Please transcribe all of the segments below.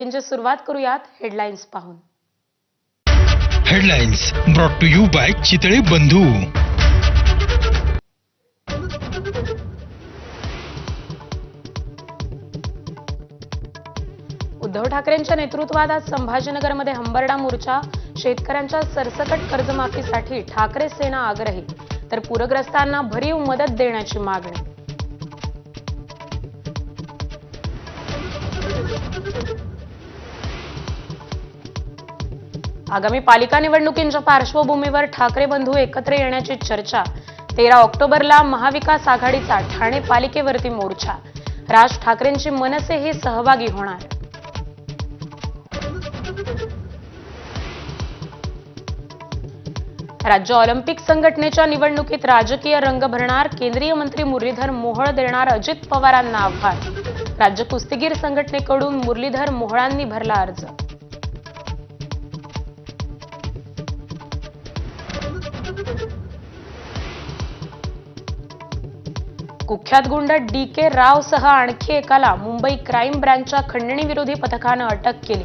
यांची सुरुवात करूयात हेडलाईन्स पाहून। Headlines brought to you by Chitale Bandhu. Uddhav ठाकरेंच्या नेतृत्वात आज संभाजीनगरमध्ये हंबरडा मोर्चा। शेतकऱ्यांच्या सरसकट कर्जमाफीसाठी ठाकरे सेना आग्रही, तर पूरग्रस्तांना भरीव मदत देण्याची मागणी। आगामी पालिका निवडणुकींच्या पार्श्वभूमीवर ठाकरे बंधू एकत्र येण्याची चर्चा। 13 ऑक्टोबरला महाविकास आघाडीचा ठाणे पालिकेवरती मोर्चा। राज ठाकरेंची मनसेही सहभागी होणार। राज्य ऑलिम्पिक संघटनेच्या निवडणुकीत राजकीय रंग भरणार। केंद्रीय मंत्री मुरलीधर मोहोळ देणार अजित पवारांना आव्हान। राज्य कुस्तीगीर संघटनेकडून मुरलीधर मोहोळांनी भरला अर्ज। कुख्यात गुंड DK रावसह आणखी एकाला मुंबई क्राईम ब्रँचच्या खंडणी विरोधी पथकानं अटक केली।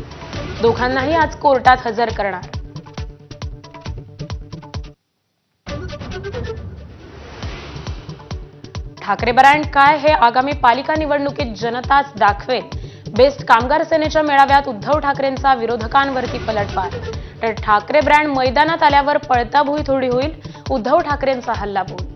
दोघांनाही आज कोर्टात हजर करणार। ठाकरे ब्रँड काय हे आगामी पालिका निवडणुकीत जनताच दाखवेल। बेस्ट कामगार सेनेच्या मेळाव्यात उद्धव ठाकरेंचा विरोधकांवरती पलटवार। तर ठाकरे ब्रँड मैदानात आल्यावर पळता भुई थोडी होईल, उद्धव ठाकरेंचा हल्लाबोल।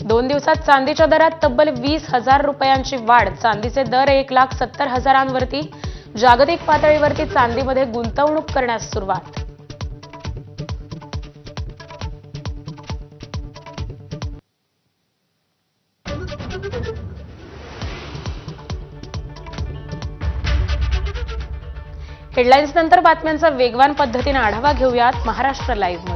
दोन दिवसात चांदीच्या दरात तब्बल 20,000 रुपयांची वाढ। चांदीचे दर 1,70,000वरती। जागतिक पातळीवरती चांदीमध्ये गुंतवणूक करण्यास सुरुवात। हेडलाईन्स नंतर बातम्यांचा वेगवान पद्धतीने आढावा घेऊयात महाराष्ट्र लाईव्ह मध्ये।